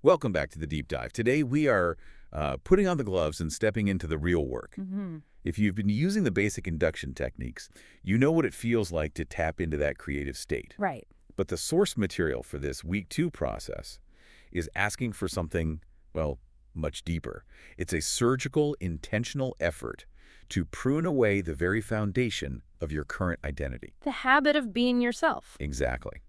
Welcome back to the Deep Dive. Today we are putting on the gloves and stepping into the real work. If you've been using the basic induction techniques, you know what it feels like to tap into that creative state. Right. But the source material for this week 2 process is asking for something, well, much deeper. It's a surgical, intentional effort to prune away the very foundation of your current identity. The habit of being yourself. Exactly.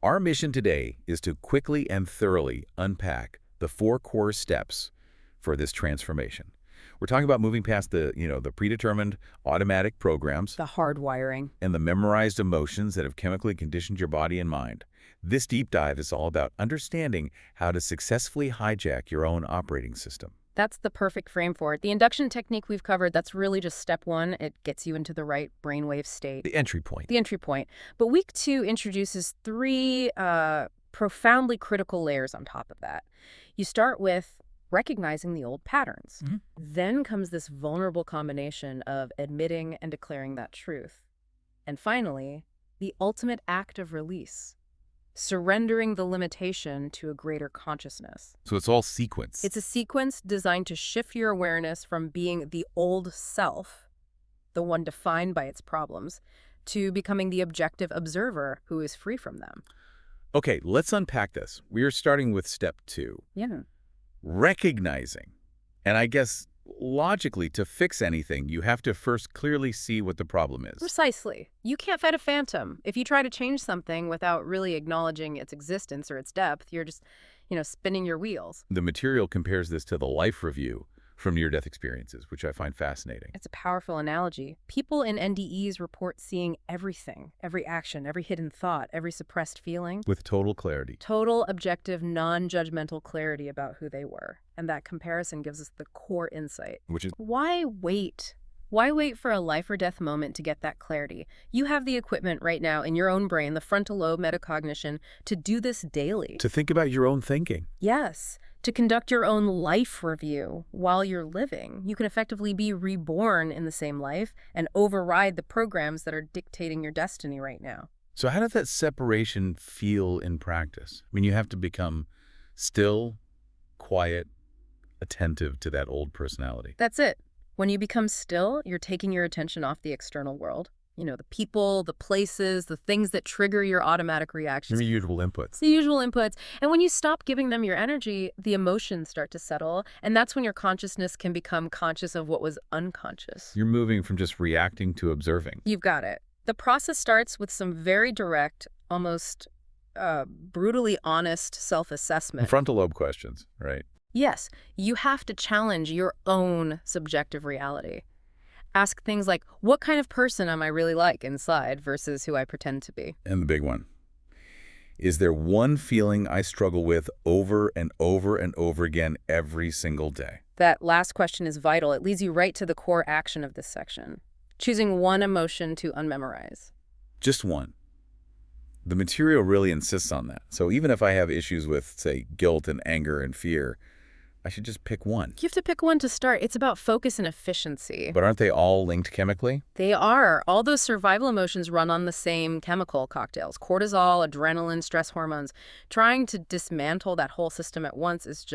Our mission today is to quickly and thoroughly unpack the 4 core steps for this transformation. We're talking about moving past the predetermined automatic programs, The hardwiring. and the memorized emotions that have chemically conditioned your body and mind. This deep dive is all about understanding how to successfully hijack your own operating system. That's the perfect frame for it. The induction technique we've covered, that's really just step 1. It gets you into the right brainwave state. The entry point. The entry point. But week 2 introduces 3 profoundly critical layers on top of that. You start with recognizing the old patterns. Then comes this vulnerable combination of admitting and declaring that truth. And finally, the ultimate act of release. Surrendering the limitation to a greater consciousness. So it's all sequence. It's a sequence designed to shift your awareness from being the old self, the one defined by its problems, to becoming the objective observer who is free from them. Okay, let's unpack this. We are starting with step 2. Yeah. Recognizing. And I guess logically, to fix anything, you have to first clearly see what the problem is. Precisely. You can't fight a phantom. If you try to change something without really acknowledging its existence or its depth, you're just, spinning your wheels. The material compares this to the life review from near-death experiences, which I find fascinating. It's a powerful analogy. People in NDEs report seeing everything, every action, every hidden thought, every suppressed feeling. With total clarity. Total, objective, non-judgmental clarity about who they were. And that comparison gives us the core insight. Which is Why wait? Why wait for a life or death moment to get that clarity? You have the equipment right now in your own brain, the frontal lobe metacognition, to do this daily. to think about your own thinking. Yes, to conduct your own life review while you're living. You can effectively be reborn in the same life and override the programs that are dictating your destiny right now. So how does that separation feel in practice? I mean, you have to become still, quiet, attentive to that old personality. That's it. When you become still, you're taking your attention off the external world. The people, the places, the things that trigger your automatic reactions. Your usual inputs. The usual inputs. And when you stop giving them your energy, the emotions start to settle. And that's when your consciousness can become conscious of what was unconscious. You're moving from just reacting to observing. You've got it. The process starts with some very direct, almost brutally honest self-assessment. Frontal lobe questions, right? Yes, you have to challenge your own subjective reality. Ask things like, what kind of person am I really like inside versus who I pretend to be? And the big one. Is there one feeling I struggle with over and over and over again every single day? That last question is vital. It leads you right to the core action of this section. Choosing one emotion to unmemorize. Just one. The material really insists on that. So even if I have issues with, say, guilt and anger and fear, I should just pick one. You have to pick one to start. It's about focus and efficiency. But aren't they all linked chemically? They are. All those survival emotions run on the same chemical cocktails. Cortisol, adrenaline, stress hormones. Trying to dismantle that whole system at once is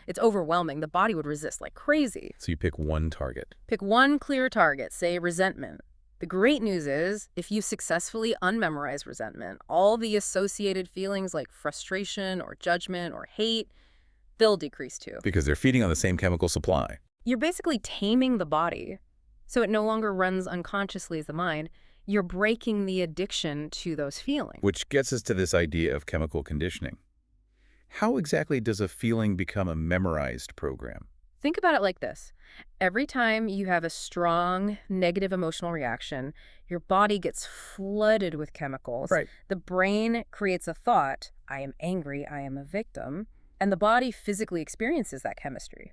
it's overwhelming. The body would resist like crazy. So you pick one target. Pick one clear target, say resentment. The great news is, if you successfully unmemorize resentment, all the associated feelings like frustration or judgment or hate, they'll decrease too. Because they're feeding on the same chemical supply. You're basically taming the body, so it no longer runs unconsciously as the mind. You're breaking the addiction to those feelings. Which gets us to this idea of chemical conditioning. How exactly does a feeling become a memorized program? Think about it like this. Every time you have a strong negative emotional reaction, your body gets flooded with chemicals. Right. The brain creates a thought, I am angry, I am a victim, and the body physically experiences that chemistry.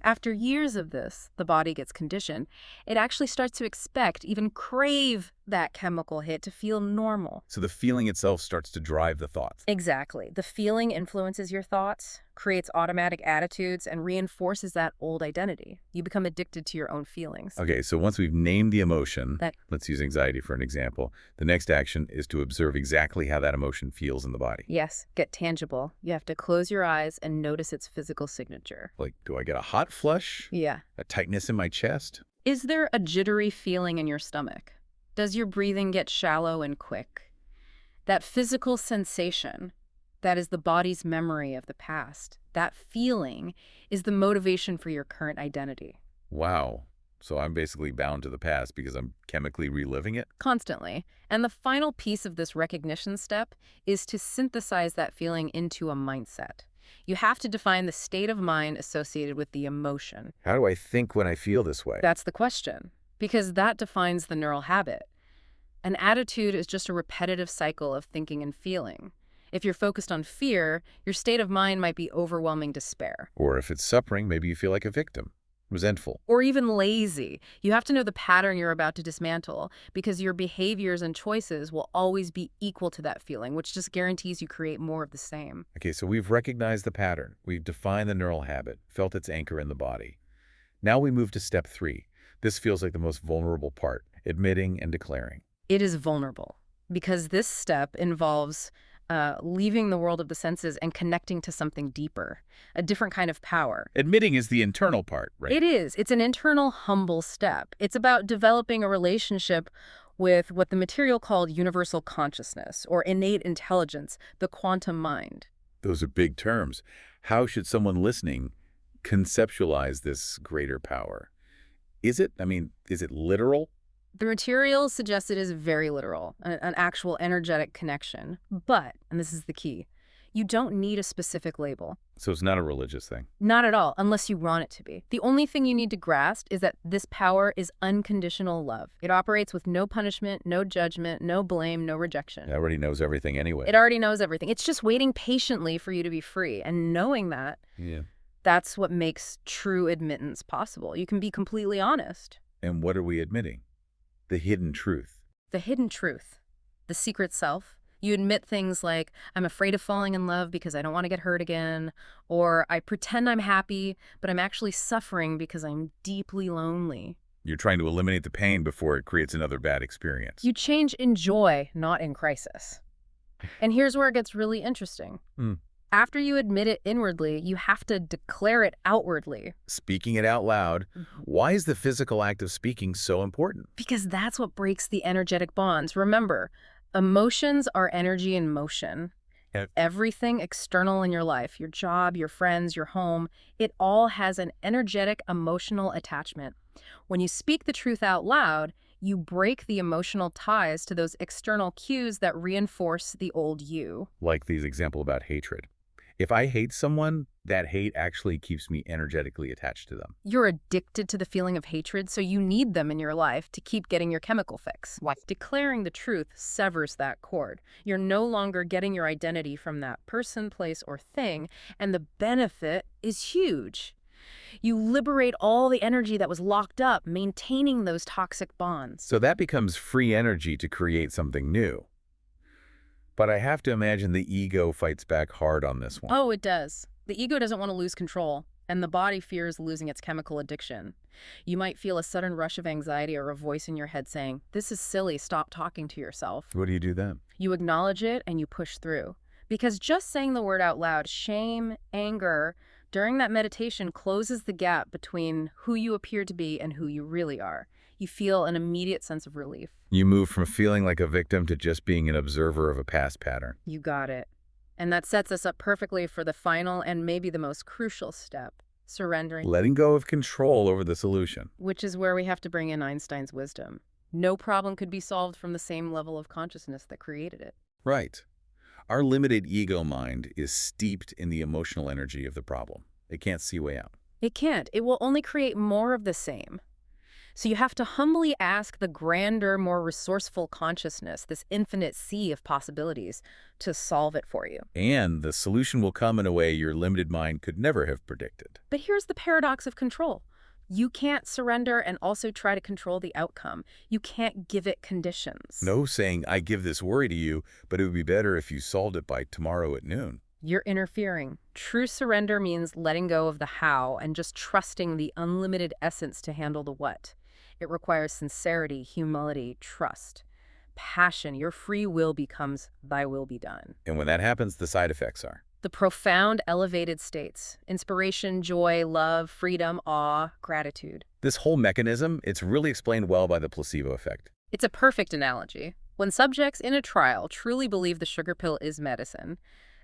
After years of this, the body gets conditioned. It actually starts to expect, even crave that chemical hit to feel normal. So the feeling itself starts to drive the thoughts. Exactly. The feeling influences your thoughts. creates automatic attitudes, and reinforces that old identity. You become addicted to your own feelings. Okay, so once we've named the emotion, That let's use anxiety for an example, the next action is to observe exactly how that emotion feels in the body. Yes, get tangible. You have to close your eyes and notice its physical signature. Like, do I get a hot flush? Yeah. A tightness in my chest? Is there a jittery feeling in your stomach? Does your breathing get shallow and quick? That physical sensation, that is the body's memory of the past. That feeling is the motivation for your current identity. Wow. So I'm basically bound to the past because I'm chemically reliving it? Constantly. And the final piece of this recognition step is to synthesize that feeling into a mindset. You have to define the state of mind associated with the emotion. How do I think when I feel this way? That's the question, because that defines the neural habit. An attitude is just a repetitive cycle of thinking and feeling. If you're focused on fear, your state of mind might be overwhelming despair. Or if it's suffering, maybe you feel like a victim, resentful. Or even lazy. You have to know the pattern you're about to dismantle, because your behaviors and choices will always be equal to that feeling, which just guarantees you create more of the same. Okay, so we've recognized the pattern. We've defined the neural habit, felt its anchor in the body. Now we move to step 3. This feels like the most vulnerable part, admitting and declaring. It is vulnerable, because this step involves leaving the world of the senses and connecting to something deeper, a different kind of power. Admitting is the internal part, right? It is. It's an internal, humble step. It's about developing a relationship with what the material called universal consciousness, or innate intelligence, the quantum mind. Those are big terms. How should someone listening conceptualize this greater power? Is it literal? The material suggests it is very literal, an actual energetic connection. But, and this is the key, you don't need a specific label. So it's not a religious thing. Not at all, unless you want it to be. The only thing you need to grasp is that this power is unconditional love. It operates with no punishment, no judgment, no blame, no rejection. It already knows everything anyway. It already knows everything. It's just waiting patiently for you to be free. And knowing that, Yeah. that's what makes true admittance possible. You can be completely honest. And what are we admitting? The hidden truth. The hidden truth, the secret self. You admit things like, I'm afraid of falling in love because I don't want to get hurt again, or I pretend I'm happy, but I'm actually suffering because I'm deeply lonely. You're trying to eliminate the pain before it creates another bad experience. You change in joy, not in crisis. And here's where it gets really interesting. After you admit it inwardly, you have to declare it outwardly. Speaking it out loud. Why is the physical act of speaking so important? Because that's what breaks the energetic bonds. Remember, emotions are energy in motion. Yeah. Everything external in your life, your job, your friends, your home, it all has an energetic, emotional attachment. When you speak the truth out loud, you break the emotional ties to those external cues that reinforce the old you. Like these example about hatred. If I hate someone, that hate actually keeps me energetically attached to them. You're addicted to the feeling of hatred, so you need them in your life to keep getting your chemical fix. Declaring the truth severs that cord. You're no longer getting your identity from that person, place, or thing, and the benefit is huge. You liberate all the energy that was locked up, maintaining those toxic bonds. So that becomes free energy to create something new. But I have to imagine the ego fights back hard on this one. Oh, it does. The ego doesn't want to lose control, and the body fears losing its chemical addiction. You might feel a sudden rush of anxiety or a voice in your head saying, "This is silly, stop talking to yourself." What do you do then? You acknowledge it and you push through. Because just saying the word out loud, shame, anger, during that meditation closes the gap between who you appear to be and who you really are. You feel an immediate sense of relief. You move from feeling like a victim to just being an observer of a past pattern. You got it. And that sets us up perfectly for the final and maybe the most crucial step, surrendering. Letting go of control over the solution. Which is where we have to bring in Einstein's wisdom. No problem could be solved from the same level of consciousness that created it. Right. Our limited ego mind is steeped in the emotional energy of the problem. It can't see a way out. It can't. It will only create more of the same. So you have to humbly ask the grander, more resourceful consciousness, this infinite sea of possibilities, to solve it for you. And the solution will come in a way your limited mind could never have predicted. But here's the paradox of control. You can't surrender and also try to control the outcome. You can't give it conditions. No saying, I give this worry to you, but it would be better if you solved it by tomorrow at noon. You're interfering. True surrender means letting go of the how and just trusting the unlimited essence to handle the what. It requires sincerity, humility, trust, passion. Your free will becomes thy will be done. And when that happens, the side effects are. The profound, elevated states: inspiration, joy, love, freedom, awe, gratitude. This whole mechanism, it's really explained well by the placebo effect. It's a perfect analogy. When subjects in a trial truly believe the sugar pill is medicine,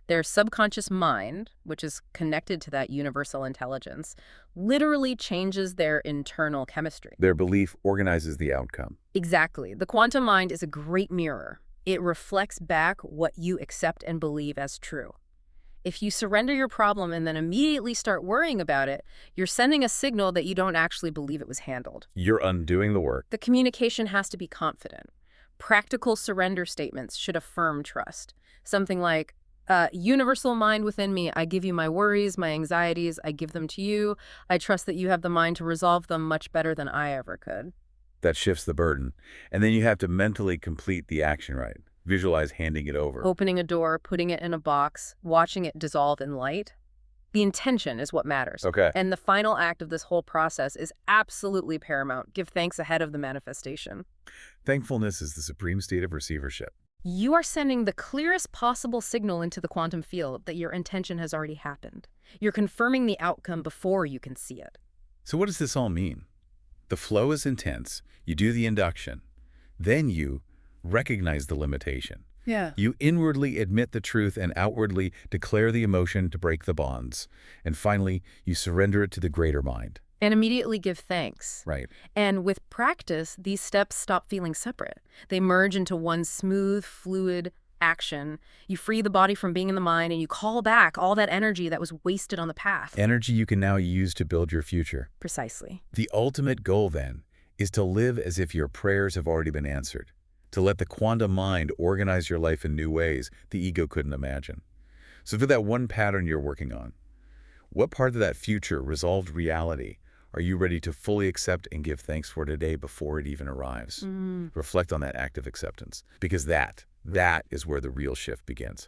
their subconscious mind, which is connected to that universal intelligence, literally changes their internal chemistry. Their belief organizes the outcome. Exactly. The quantum mind is a great mirror. It reflects back what you accept and believe as true. If you surrender your problem and then immediately start worrying about it, you're sending a signal that you don't actually believe it was handled. You're undoing the work. The communication has to be confident. Practical surrender statements should affirm trust. Something like, universal mind within me, I give you my worries, my anxieties, I give them to you. I trust that you have the mind to resolve them much better than I ever could. That shifts the burden. And then you have to mentally complete the action right. Visualize handing it over. Opening a door, putting it in a box, watching it dissolve in light. The intention is what matters. Okay. And the final act of this whole process is absolutely paramount. Give thanks ahead of the manifestation. Thankfulness is the supreme state of receivership. You are sending the clearest possible signal into the quantum field that your intention has already happened. You're confirming the outcome before you can see it. So what does this all mean? The flow is intense. You do the induction. Then you recognize the limitation. Yeah. You inwardly admit the truth and outwardly declare the emotion to break the bonds. And finally, you surrender it to the greater mind. And immediately give thanks. Right. And with practice, these steps stop feeling separate. They merge into one smooth, fluid action. You free the body from being in the mind, and you call back all that energy that was wasted on the path. Energy you can now use to build your future. Precisely. The ultimate goal, then, is to live as if your prayers have already been answered. To let the quantum mind organize your life in new ways the ego couldn't imagine. So for that one pattern you're working on, what part of that future resolved reality are you ready to fully accept and give thanks for today before it even arrives? Reflect on that act of acceptance, because that is where the real shift begins.